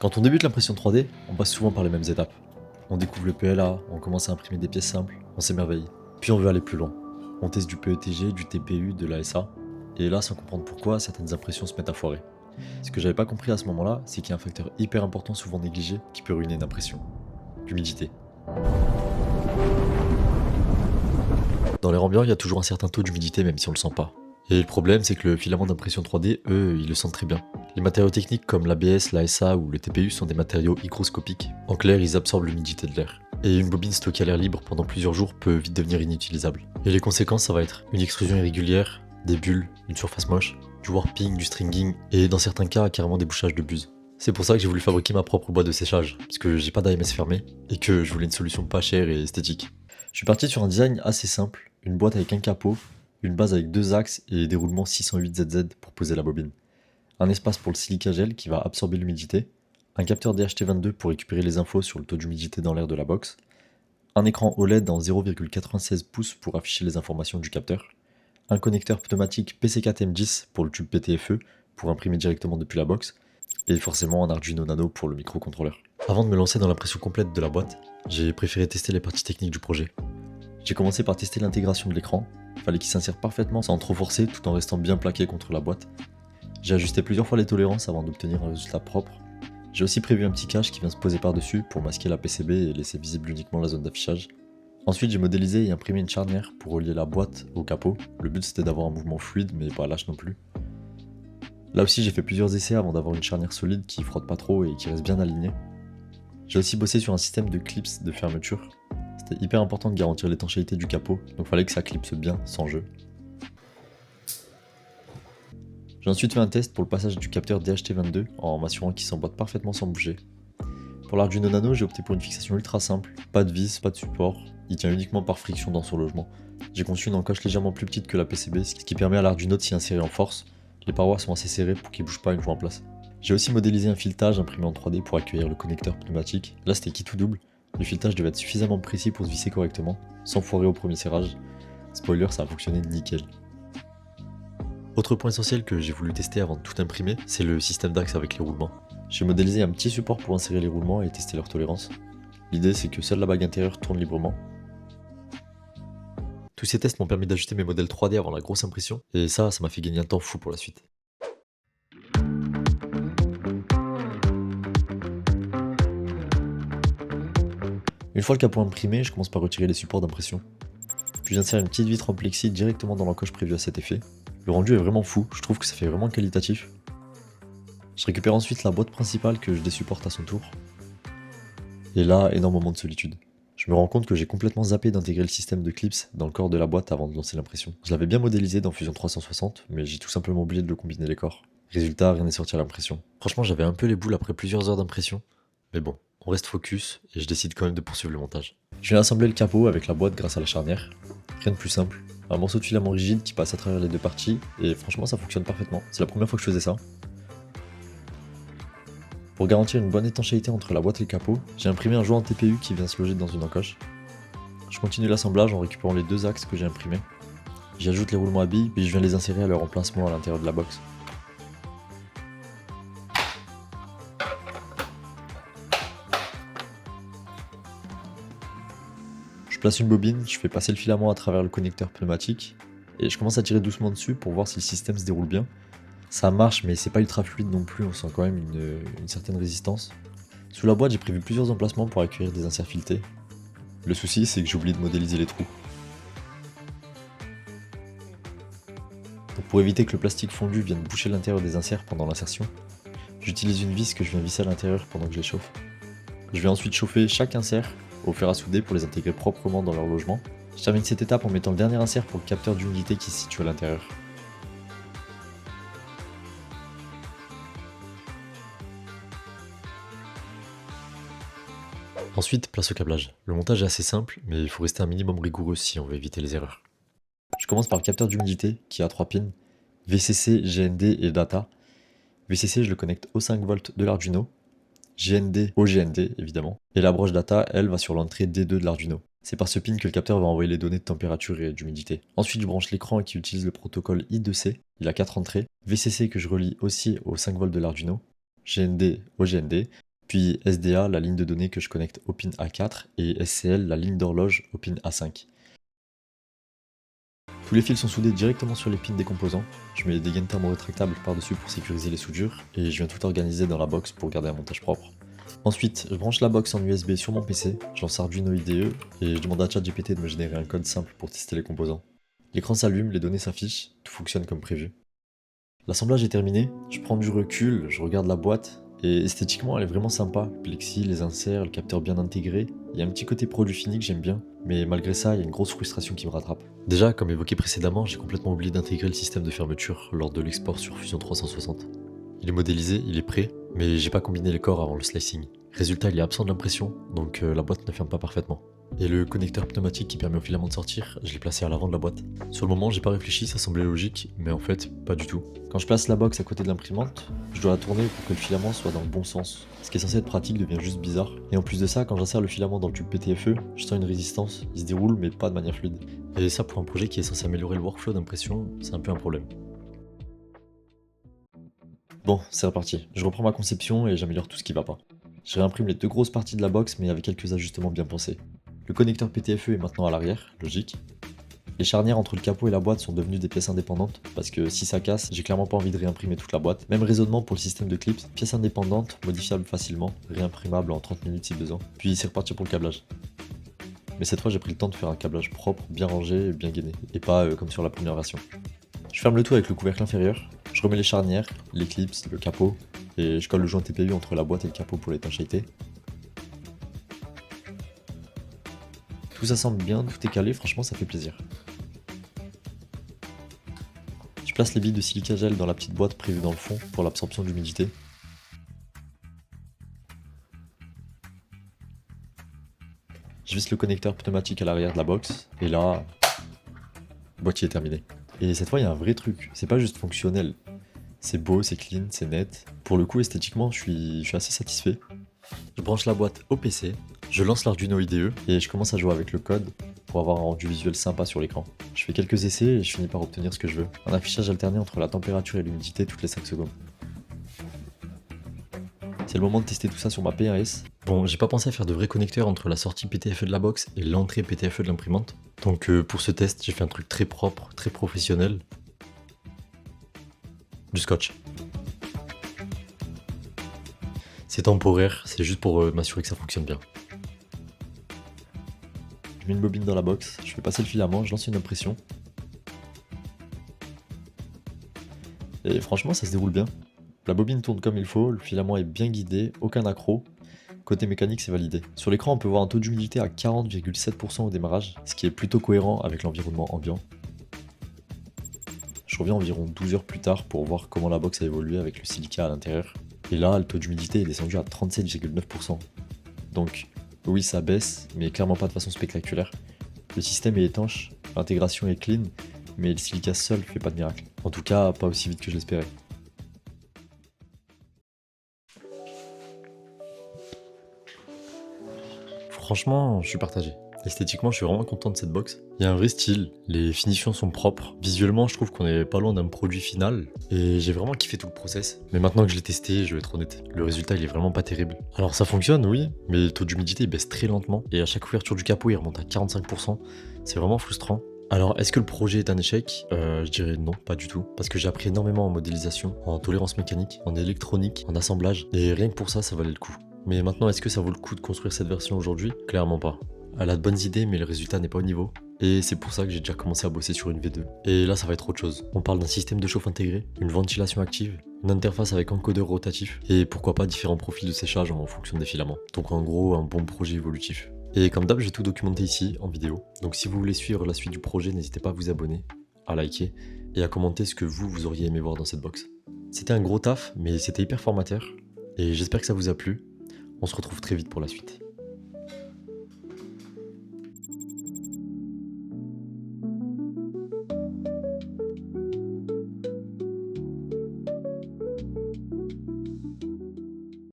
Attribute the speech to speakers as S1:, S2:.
S1: Quand on débute l'impression 3D, on passe souvent par les mêmes étapes. On découvre le PLA, on commence à imprimer des pièces simples, on s'émerveille. Puis on veut aller plus loin. On teste du PETG, du TPU, de l'ASA, et là, sans comprendre pourquoi, certaines impressions se mettent à foirer. Ce que j'avais pas compris à ce moment-là, c'est qu'il y a un facteur hyper important souvent négligé qui peut ruiner une impression. L'humidité. Dans l'air ambiant, il y a toujours un certain taux d'humidité même si on le sent pas. Et le problème, c'est que le filament d'impression 3D, eux, ils le sentent très bien. Les matériaux techniques comme l'ABS, l'ASA ou le TPU sont des matériaux hygroscopiques. En clair, ils absorbent l'humidité de l'air. Et une bobine stockée à l'air libre pendant plusieurs jours peut vite devenir inutilisable. Et les conséquences, ça va être une extrusion irrégulière, des bulles, une surface moche, du warping, du stringing, et dans certains cas, carrément des bouchages de buse. C'est pour ça que j'ai voulu fabriquer ma propre boîte de séchage, parce que j'ai pas d'AMS fermé, et que je voulais une solution pas chère et esthétique. Je suis parti sur un design assez simple, une boîte avec un capot, une base avec deux axes et des roulements 608ZZ pour poser la bobine. Un espace pour le silica gel qui va absorber l'humidité, un capteur DHT22 pour récupérer les infos sur le taux d'humidité dans l'air de la box, un écran OLED en 0,96 pouces pour afficher les informations du capteur, un connecteur pneumatique PC4M10 pour le tube PTFE pour imprimer directement depuis la box, et forcément un Arduino Nano pour le microcontrôleur. Avant de me lancer dans l'impression complète de la boîte, j'ai préféré tester les parties techniques du projet. J'ai commencé par tester l'intégration de l'écran, fallait qu'il s'insère parfaitement sans trop forcer tout en restant bien plaqué contre la boîte. J'ai ajusté plusieurs fois les tolérances avant d'obtenir un résultat propre. J'ai aussi prévu un petit cache qui vient se poser par-dessus pour masquer la PCB et laisser visible uniquement la zone d'affichage. Ensuite j'ai modélisé et imprimé une charnière pour relier la boîte au capot. Le but c'était d'avoir un mouvement fluide mais pas lâche non plus. Là aussi j'ai fait plusieurs essais avant d'avoir une charnière solide qui frotte pas trop et qui reste bien alignée. J'ai aussi bossé sur un système de clips de fermeture. C'était hyper important de garantir l'étanchéité du capot, donc fallait que ça clipse bien, sans jeu. J'ai ensuite fait un test pour le passage du capteur DHT22 en m'assurant qu'il s'emboîte parfaitement sans bouger. Pour l'Arduino Nano, j'ai opté pour une fixation ultra simple, pas de vis, pas de support, il tient uniquement par friction dans son logement. J'ai conçu une encoche légèrement plus petite que la PCB, ce qui permet à l'Arduino de s'y insérer en force. Les parois sont assez serrées pour qu'il bouge pas une fois en place. J'ai aussi modélisé un filetage imprimé en 3D pour accueillir le connecteur pneumatique. Là c'était kit ou double. Le filetage devait être suffisamment précis pour se visser correctement, sans foirer au premier serrage. Spoiler, ça a fonctionné nickel. Autre point essentiel que j'ai voulu tester avant de tout imprimer, c'est le système d'axe avec les roulements. J'ai modélisé un petit support pour insérer les roulements et tester leur tolérance. L'idée c'est que seule la bague intérieure tourne librement. Tous ces tests m'ont permis d'ajuster mes modèles 3D avant la grosse impression, et ça m'a fait gagner un temps fou pour la suite. Une fois le capot imprimé, je commence par retirer les supports d'impression. Puis j'insère une petite vitre en plexi directement dans l'encoche prévue à cet effet. Le rendu est vraiment fou, je trouve que ça fait vraiment qualitatif. Je récupère ensuite la boîte principale que je désupporte à son tour. Et là, énorme moment de solitude. Je me rends compte que j'ai complètement zappé d'intégrer le système de clips dans le corps de la boîte avant de lancer l'impression. Je l'avais bien modélisé dans Fusion 360, mais j'ai tout simplement oublié de le combiner les corps. Résultat, rien n'est sorti à l'impression. Franchement, j'avais un peu les boules après plusieurs heures d'impression, mais bon, on reste focus et je décide quand même de poursuivre le montage. Je viens assembler le capot avec la boîte grâce à la charnière. Rien de plus simple. Un morceau de filament rigide qui passe à travers les deux parties, et franchement ça fonctionne parfaitement. C'est la première fois que je faisais ça. Pour garantir une bonne étanchéité entre la boîte et le capot, j'ai imprimé un joint TPU qui vient se loger dans une encoche. Je continue l'assemblage en récupérant les deux axes que j'ai imprimés. J'ajoute les roulements à billes, puis je viens les insérer à leur emplacement à l'intérieur de la box. Je place une bobine, je fais passer le filament à travers le connecteur pneumatique, et je commence à tirer doucement dessus pour voir si le système se déroule bien. Ça marche, mais c'est pas ultra fluide non plus, on sent quand même une certaine résistance. Sous la boîte, j'ai prévu plusieurs emplacements pour accueillir des inserts filetés. Le souci, c'est que j'ai oublié de modéliser les trous. Donc pour éviter que le plastique fondu vienne boucher l'intérieur des inserts pendant l'insertion, j'utilise une vis que je viens visser à l'intérieur pendant que je les chauffe. Je vais ensuite chauffer chaque insert au fer à souder pour les intégrer proprement dans leur logement. Je termine cette étape en mettant le dernier insert pour le capteur d'humidité qui se situe à l'intérieur. Ensuite, place au câblage. Le montage est assez simple, mais il faut rester un minimum rigoureux si on veut éviter les erreurs. Je commence par le capteur d'humidité qui a 3 pins, VCC, GND et data. VCC, je le connecte au 5V de l'Arduino, GND au GND évidemment, et la broche data, elle, va sur l'entrée D2 de l'Arduino. C'est par ce pin que le capteur va envoyer les données de température et d'humidité. Ensuite, je branche l'écran qui utilise le protocole I2C, il a 4 entrées, VCC que je relie aussi au 5V de l'Arduino, GND au GND, Puis SDA, la ligne de données que je connecte au pin A4, et SCL, la ligne d'horloge au pin A5. Tous les fils sont soudés directement sur les pins des composants. Je mets des gaines thermo-rétractables par-dessus pour sécuriser les soudures, et je viens tout organiser dans la box pour garder un montage propre. Ensuite, je branche la box en USB sur mon PC, je lance Arduino IDE, et je demande à ChatGPT de me générer un code simple pour tester les composants. L'écran s'allume, les données s'affichent, tout fonctionne comme prévu. L'assemblage est terminé, je prends du recul, je regarde la boîte, et esthétiquement elle est vraiment sympa. Le plexi, les inserts, le capteur bien intégré, il y a un petit côté produit fini que j'aime bien, mais malgré ça, il y a une grosse frustration qui me rattrape. Déjà, comme évoqué précédemment, j'ai complètement oublié d'intégrer le système de fermeture lors de l'export sur Fusion 360. Il est modélisé, il est prêt, mais j'ai pas combiné les corps avant le slicing. Résultat, il est absent de l'impression, donc la boîte ne ferme pas parfaitement. Et le connecteur pneumatique qui permet au filament de sortir, je l'ai placé à l'avant de la boîte. Sur le moment, j'ai pas réfléchi, ça semblait logique, mais en fait, pas du tout. Quand je place la box à côté de l'imprimante, je dois la tourner pour que le filament soit dans le bon sens. Ce qui est censé être pratique devient juste bizarre. Et en plus de ça, quand j'insère le filament dans le tube PTFE, je sens une résistance, il se déroule mais pas de manière fluide. Et ça, pour un projet qui est censé améliorer le workflow d'impression, c'est un peu un problème. Bon, c'est reparti. Je reprends ma conception et j'améliore tout ce qui va pas. Je réimprime les deux grosses parties de la box mais avec quelques ajustements bien pensés. Le connecteur PTFE est maintenant à l'arrière, logique. Les charnières entre le capot et la boîte sont devenues des pièces indépendantes, parce que si ça casse, j'ai clairement pas envie de réimprimer toute la boîte. Même raisonnement pour le système de clips, pièces indépendantes, modifiables facilement, réimprimables en 30 minutes si besoin. Puis c'est reparti pour le câblage. Mais cette fois j'ai pris le temps de faire un câblage propre, bien rangé et bien gainé, et pas comme sur la première version. Je ferme le tout avec le couvercle inférieur, je remets les charnières, les clips, le capot, et je colle le joint TPU entre la boîte et le capot pour l'étanchéité. Tout ça semble bien, tout est calé, franchement ça fait plaisir. Je place les billes de silica gel dans la petite boîte prévue dans le fond pour l'absorption de l'humidité. Je visse le connecteur pneumatique à l'arrière de la box, et là, le boîtier est terminé. Et cette fois il y a un vrai truc, c'est pas juste fonctionnel. C'est beau, c'est clean, c'est net. Pour le coup esthétiquement je suis assez satisfait. Je branche la boîte au PC, je lance l'Arduino IDE et je commence à jouer avec le code pour avoir un rendu visuel sympa sur l'écran. Je fais quelques essais et je finis par obtenir ce que je veux. Un affichage alterné entre la température et l'humidité toutes les 5 secondes. C'est le moment de tester tout ça sur ma P1S. Bon, j'ai pas pensé à faire de vrais connecteurs entre la sortie PTFE de la box et l'entrée PTFE de l'imprimante. Donc pour ce test, j'ai fait un truc très propre, très professionnel. Du scotch. C'est temporaire, c'est juste pour m'assurer que ça fonctionne bien. Je mets une bobine dans la box, je fais passer le filament, je lance une impression. Et franchement ça se déroule bien. La bobine tourne comme il faut, le filament est bien guidé, aucun accroc. Côté mécanique c'est validé. Sur l'écran on peut voir un taux d'humidité à 40,7% au démarrage, ce qui est plutôt cohérent avec l'environnement ambiant. Je reviens environ 12 heures plus tard pour voir comment la box a évolué avec le silica à l'intérieur. Et là, le taux d'humidité est descendu à 37,9%. Donc, oui, ça baisse, mais clairement pas de façon spectaculaire. Le système est étanche, l'intégration est clean, mais le silica seul fait pas de miracle. En tout cas, pas aussi vite que je l'espérais. Franchement, je suis partagé. Esthétiquement, je suis vraiment content de cette box. Il y a un vrai style, les finitions sont propres. Visuellement, je trouve qu'on est pas loin d'un produit final. Et j'ai vraiment kiffé tout le process. Mais maintenant que je l'ai testé, je vais être honnête, le résultat il est vraiment pas terrible. Alors ça fonctionne, oui, mais le taux d'humidité il baisse très lentement. Et à chaque ouverture du capot, il remonte à 45%. C'est vraiment frustrant. Alors, est-ce que le projet est un échec? Je dirais non, pas du tout. Parce que j'ai appris énormément en modélisation, en tolérance mécanique, en électronique, en assemblage. Et rien que pour ça, ça valait le coup. Mais maintenant, est-ce que ça vaut le coup de construire cette version aujourd'hui? Clairement pas. Elle a de bonnes idées, mais le résultat n'est pas au niveau. Et c'est pour ça que j'ai déjà commencé à bosser sur une V2. Et là, ça va être autre chose. On parle d'un système de chauffe intégré, une ventilation active, une interface avec encodeur rotatif, et pourquoi pas différents profils de séchage en fonction des filaments. Donc en gros, un bon projet évolutif. Et comme d'hab, j'ai tout documenté ici, en vidéo. Donc si vous voulez suivre la suite du projet, n'hésitez pas à vous abonner, à liker, et à commenter ce que vous auriez aimé voir dans cette box. C'était un gros taf, mais c'était hyper formateur, et j'espère que ça vous a plu. On se retrouve très vite pour la suite.